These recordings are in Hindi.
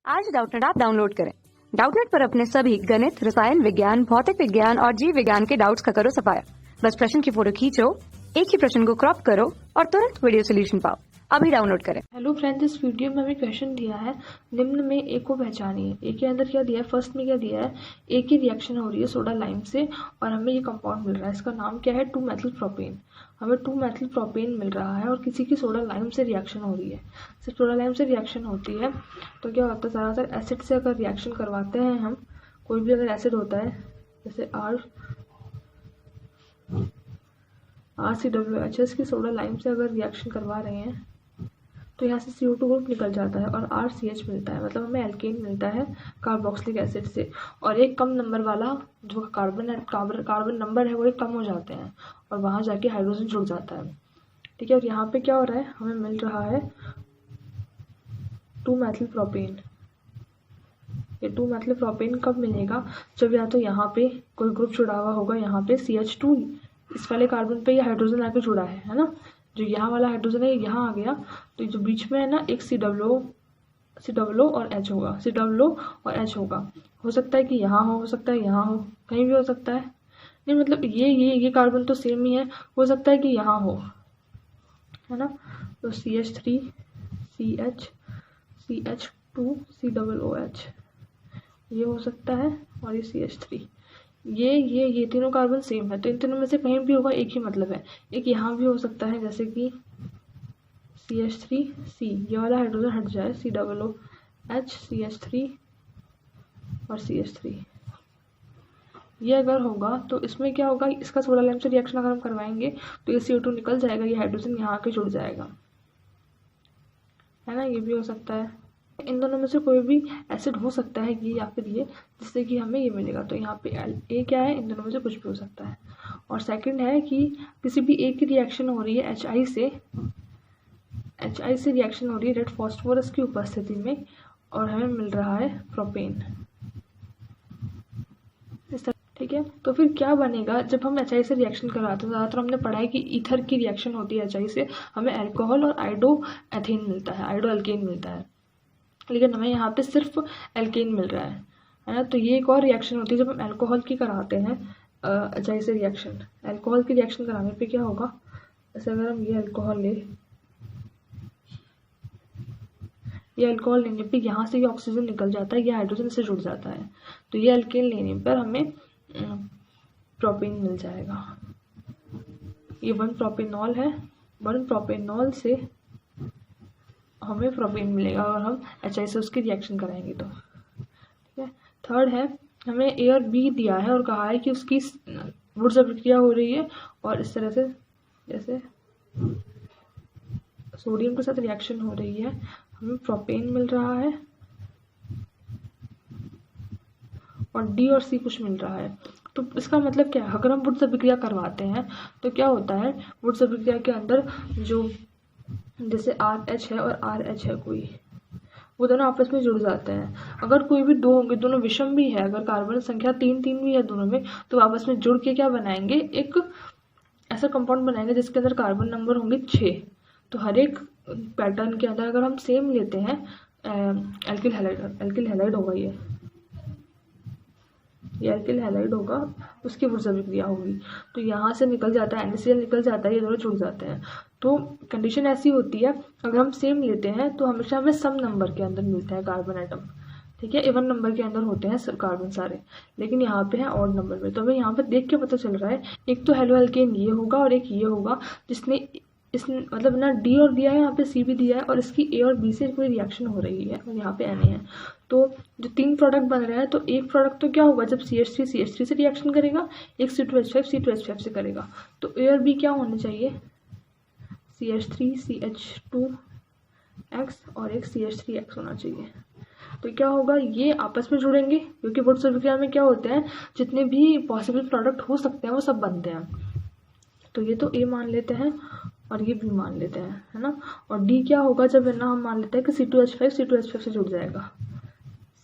आज डाउटनेट ऐप डाउनलोड करें। डाउटनेट पर अपने सभी गणित, रसायन विज्ञान, भौतिक विज्ञान और जीव विज्ञान के डाउट्स का करो सफाया। बस प्रश्न की फोटो खींचो, एक ही प्रश्न को क्रॉप करो और तुरंत वीडियो सोल्यूशन पाओ। अभी डाउनलोड करें। हेलो फ्रेंड्स, इस वीडियो में हमें क्वेश्चन दिया है निम्न में ए को पहचानिए। ए के अंदर क्या दिया है, फर्स्ट में क्या दिया है, ए की रिएक्शन हो रही है सोडा लाइम से और हमें ये कंपाउंड मिल रहा है। इसका नाम क्या है, 2-मेथिल प्रोपेन। हमें 2-मेथिल प्रोपेन मिल रहा है और किसी की सोडा लाइम से रिएक्शन हो रही है। सिर्फ सोडा लाइम से रिएक्शन होती है तो क्या होता है, ज़्यादातर एसिड से अगर रिएक्शन करवाते हैं हम, कोई भी अगर एसिड होता है जैसे RCOOH की सोडा लाइम से अगर रिएक्शन करवा रहे हैं तो यहाँ से CO2 ग्रुप निकल जाता है और RCH मिलता है, मतलब हमें एल्केन मिलता है कार्बोक्सिलिक एसिड से। और एक कम नंबर वाला जो कार्बन नंबर है वो एक कम हो जाते हैं और वहाँ जाके हाइड्रोजन जुड़ जाता है। ठीक है, और यहाँ पे क्या हो रहा है, हमें मिल रहा है 2-मेथिल प्रोपेन। ये 2-मेथिल प्रोपेन कब मिलेगा, जब या तो यहाँ पे कोई ग्रुप जुड़ा हुआ होगा, यहाँ पे CH2 इस वाले कार्बन पे ये हाइड्रोजन आके जुड़ा है ना, जो यहाँ वाला हाइड्रोजन है यहाँ आ गया, तो जो बीच में है ना एक COO और H होगा, COO और H होगा। हो सकता है कि यहाँ हो सकता है यहाँ हो, कहीं भी हो सकता है। नहीं मतलब ये कार्बन तो सेम ही है, हो सकता है कि यहाँ हो, है ना। तो CH3 CH CH2 COOH ये हो सकता है और ये CH3 ये तीनों कार्बन सेम है, तो इन तीनों में से कहीं भी होगा, एक ही मतलब है। एक यहाँ भी हो सकता है जैसे कि CH3C, ये वाला हाइड्रोजन हट जाए, COOH CH3 और CH3, ये अगर होगा तो इसमें क्या होगा, इसका सोडा लाइम से रिएक्शन अगर हम करवाएंगे तो ये CO2 निकल जाएगा, ये हाइड्रोजन यहाँ आके जुड़ जाएगा, है ना। ये भी हो सकता है। इन दोनों में से कोई भी एसिड हो सकता है ये या फिर ये, जिससे कि हमें ये मिलेगा। तो यहाँ पे ए क्या है, इन दोनों में से कुछ भी हो सकता है। और सेकंड है कि किसी भी ए की रिएक्शन हो रही है HI से रिएक्शन हो रही है रेड फास्फोरस की उपस्थिति में और हमें मिल रहा है प्रोपेन। ठीक है, तो फिर क्या बनेगा जब हम HI से रिएक्शन करवाते हैं। ज़्यादातर हमने पढ़ा है कि ईथर की रिएक्शन होती है HI से, हमें अल्कोहल और आइडो एल्केन मिलता है, लेकिन हमें यहाँ पे सिर्फ एल्केन मिल रहा है ना। तो ये एक और रिएक्शन होती है जब हम अल्कोहल की कराते हैं HI से रिएक्शन। अल्कोहल की रिएक्शन कराने पे क्या होगा, जैसे अगर हम ये अल्कोहल लेने पे यहाँ से ये ऑक्सीजन निकल जाता है, ये हाइड्रोजन से जुड़ जाता है, तो ये एल्केन लेने पर हमें प्रोपेन मिल जाएगा। ये 1-प्रोपेनॉल है, 1-प्रोपेनॉल से हमें प्रोपेन मिलेगा और हम HI से उसकी रिएक्शन कराएंगे तो। ठीक है, थर्ड है, हमें A और B दिया है और कहा है कि उसकी वुड्स अभिक्रिया हो रही है और इस तरह से जैसे सोडियम के साथ रिएक्शन हो रही है, हमें प्रोपेन मिल रहा है और D और C कुछ मिल रहा है। तो इसका मतलब क्या है, अगर हम वुड्स अभिक्रिया करवाते हैं तो क्या होता है, वुड्स अभिक्रिया के अंदर जो जैसे RH है और RH है कोई, वो दोनों आपस में जुड़ जाते हैं। अगर कोई भी दो होंगे, दोनों विषम भी है, अगर कार्बन संख्या 3-3 भी है दोनों में, तो आपस में जुड़ के क्या बनाएंगे, एक ऐसा कंपाउंड बनाएंगे जिसके अंदर कार्बन नंबर होंगे 6। तो हर एक पैटर्न के अंदर अगर हम सेम लेते हैं एल्किल हैलाइड होगा, ये एल्किल हैलाइड होगा, उसकी वुड्स अभिक्रिया होगी, तो यहाँ से निकल जाता है NaCl निकल जाता है, ये दोनों जुड़ जाते हैं। तो कंडीशन ऐसी होती है, अगर हम सेम लेते हैं तो हमेशा हमें सम नंबर के अंदर मिलता है कार्बन एटम। ठीक है, इवन नंबर के अंदर होते हैं कार्बन सारे, लेकिन यहाँ पे है ऑड नंबर में। तो हमें यहाँ पे देख के पता चल रहा है, एक तो हेलो एल्केन ये होगा और एक ये होगा, जिसने मतलब ना D और दिया है, यहाँ पे C भी दिया है और इसकी A और B से कोई रिएक्शन हो रही है और यहाँ पे Na है। तो जो 3 प्रोडक्ट बन रहा है, तो एक प्रोडक्ट तो क्या होगा, जब CH3 से रिएक्शन करेगा, एक C2H5 से करेगा, तो A और B क्या होने चाहिए, CH3 CH2X और एक CH3X होना चाहिए। तो क्या होगा, ये आपस में जुड़ेंगे क्योंकि वुड्स अभिक्रिया में क्या होते हैं, जितने भी पॉसिबल प्रोडक्ट हो सकते हैं वो सब बनते हैं। तो ये तो A मान लेते हैं और ये B मान लेते हैं, है ना। और D क्या होगा, जब है ना हम मान लेते हैं कि C2H5 से जुड़ जाएगा,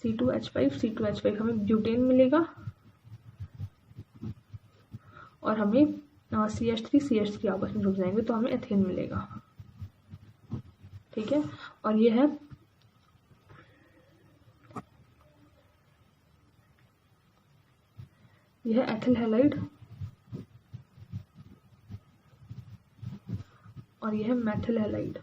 C2H5 हमें ब्यूटेन मिलेगा और हमें CH3 आपस में जुड़ जाएंगे तो हमें एथेन मिलेगा। ठीक है, और ये है यह है एथिल हैलाइड और यह है मेथिल हैलाइड।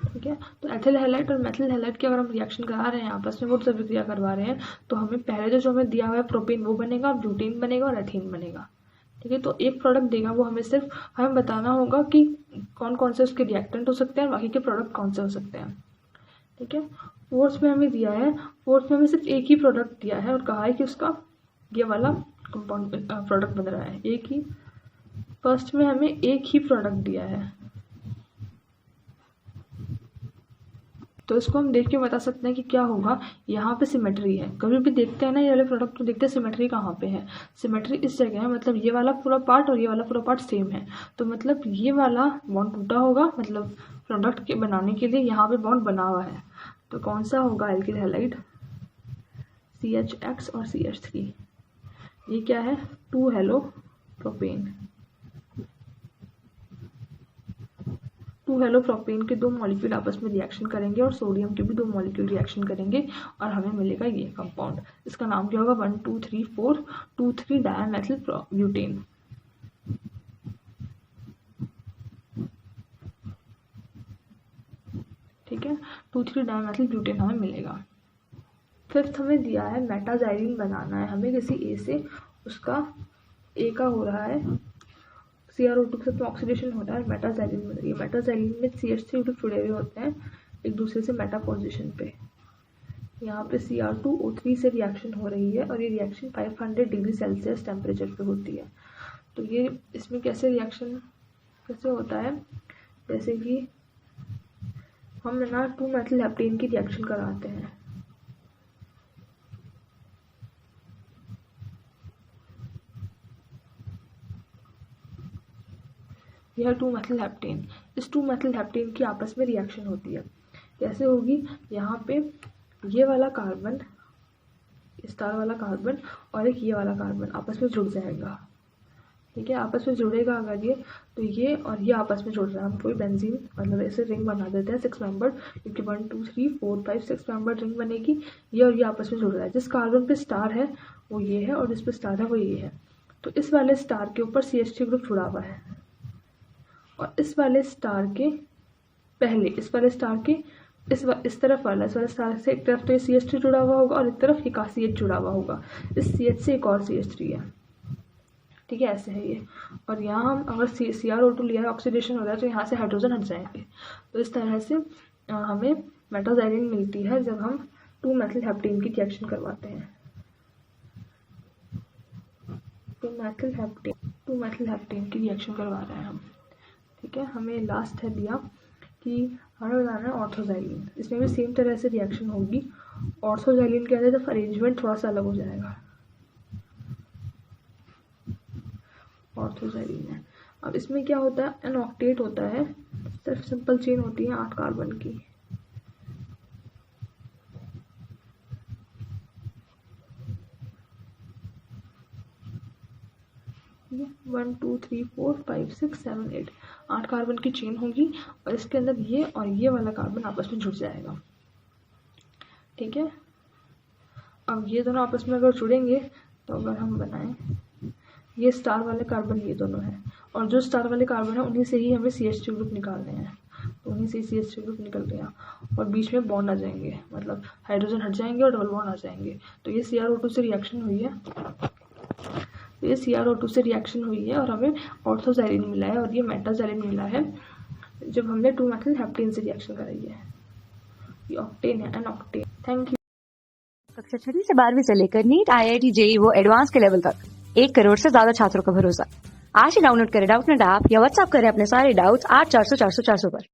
ठीक है, तो एथिल हैलाइड और मेथिल हैलाइड की अगर हम रिएक्शन करा रहे हैं आपस में, वो सब अभिक्रिया करवा रहे हैं, तो हमें पहले जो हमें दिया हुआ है प्रोपेन वो बनेगा, और ब्यूटेन बनेगा और एथीन बनेगा। ठीक है, तो एक प्रोडक्ट देगा, वो हमें सिर्फ हमें बताना होगा कि कौन कौन से उसके रिएक्टेंट हो सकते हैं और बाकी के प्रोडक्ट कौन से हो सकते हैं। ठीक है, फोर्थ में हमें दिया है, फोर्थ में हमें सिर्फ एक ही प्रोडक्ट दिया है और कहा है कि उसका ये वाला कंपाउंड प्रोडक्ट बन रहा है, एक ही। फर्स्ट में हमें एक ही प्रोडक्ट दिया है, तो इसको हम देख के बता सकते हैं कि क्या होगा। यहाँ पे सिमेट्री है, कभी भी देखते हैं ना ये वाले प्रोडक्ट तो देखते हैं सिमेट्री कहाँ पे है। सिमेट्री इस जगह है, मतलब ये वाला पूरा पार्ट और ये वाला पूरा पार्ट सेम है, तो मतलब ये वाला बॉन्ड टूटा होगा, मतलब प्रोडक्ट के बनाने के लिए यहाँ पे बॉन्ड बना हुआ है। तो कौन सा होगा एल्किल हैलाइड, CH और CH3। ये क्या है, 2 हेलो प्रोपेन। 2 हेलो प्रोपेन के 2 मॉलिक्यूल आपस में रिएक्शन करेंगे और सोडियम के भी 2 मॉलिक्यूल रिएक्शन करेंगे और हमें मिलेगा ये कंपाउंड। इसका नाम क्या होगा, 1 2 3 4 2,3 डायमेथिल ब्यूटेन। ठीक है, 2,3 डायमेथिल ब्यूटेन हमें मिलेगा। फिफ्थ हमें दिया है मेटाजाइलिन बनाना है हमें किसी ए से, उसका ए का हो रहा है CrO2 के साथ ऑक्सीडेशन हो रहा है, मेटाजाइलिन बन रही है। मेटाजाइलिन में CH3 ग्रुप जुड़े हुए होते हैं एक दूसरे से मेटा पोजीशन पे। यहाँ पे Cr2O3 से रिएक्शन हो रही है और ये रिएक्शन 500 डिग्री सेल्सियस टेम्परेचर पे होती है। तो ये इसमें कैसे रिएक्शन कैसे होता है, जैसे कि हम ना 2 मेथिल हेप्टेन की रिएक्शन कराते हैं। यह 2 मेथिल हेप्टेन, इस 2 मेथिल हेप्टेन की आपस में रिएक्शन होती है। कैसे होगी, यहाँ पे ये वाला कार्बन, स्टार वाला कार्बन और एक ये वाला कार्बन आपस में जुड़ जाएगा। ठीक है, आपस में जुड़ेगा अगर ये, तो ये और ये आपस में जुड़ रहा है, हम कोई बेंजीन मतलब ऐसे रिंग बना देते हैं 6 मेंबर, क्योंकि 1 2 3 4 5 6 मेंबर रिंग बनेगी। ये और ये आपस में जुड़ रहा है, जिस कार्बन पे स्टार है वो ये है और जिस पे स्टार है वो ये है। तो इस वाले स्टार के ऊपर CH3 ग्रुप जुड़ा हुआ है और इस वाले स्टार के पहले इस वाले स्टार के इस तरफ वाला इस वाले स्टार से एक तरफ तो ये CH3 जुड़ा हुआ होगा और एक तरफ एक CH जुड़ा हुआ होगा, इस CH से एक और CH3 है। ठीक है, ऐसे है ये। और यहाँ हम अगर CrO2 लिया है, ऑक्सीडेशन हो रहा है, तो यहाँ से हाइड्रोजन हट जाएंगे। तो इस तरह से हमें मेटाजाइलिन मिलती है जब हम 2 मेथिल हेप्टेन की रिएक्शन करवाते हैं। 2 मेथिल हेप्टेन की रिएक्शन करवा रहे हैं हम। ठीक है, हमें लास्ट है दिया कि हमें बनाना है ऑर्थोजाइलिन। इसमें भी सेम तरह से रिएक्शन होगी। ऑर्थोजाइलिन के अंदर जब अरेंजमेंट थोड़ा सा अलग हो जाएगा। ऑर्थोजाइलिन है, अब इसमें क्या होता है, एन ऑक्टेट होता है, सिर्फ सिंपल चेन होती है 8 कार्बन की। ये 1 2 3 4 5 6 7 8 8 कार्बन की चेन होगी और इसके अंदर ये और ये वाला कार्बन आपस में जुड़ जाएगा। ठीक है, अब ये दोनों आपस में अगर जुड़ेंगे तो अगर हम बनाएं, ये स्टार वाले कार्बन ये दोनों हैं और जो स्टार वाले कार्बन है उन्हीं से ही हमें CH3 ग्रुप निकालने हैं। तो उन्हीं से CH3 ग्रुप निकल गया और बीच में बॉन्ड आ जाएंगे, मतलब हाइड्रोजन हट जाएंगे और डबल बॉन्ड आ जाएंगे। तो ये CrO2 से रिएक्शन हुई है, तो ये CrO2 से रिएक्शन हुई है और हमें ऑर्थोजाइलिन मिला है और ये मेटाजाइलिन मिला है जब हमने 2 मेथिल हेप्टेन से रिएक्शन कराई है। ये ऑक्टेन है, एन ऑक्टेन। Thank you. कक्षा 6वीं से 12वीं से लेकर नीट, IIT, JEE वो एडवांस के लेवल तक 1 करोड़ से ज्यादा छात्रों का भरोसा। आज ही डाउनलोड करें डाउटनेट ऐप या व्हाट्सएप करें अपने सारे डाउट्स 8400 400 400 पर।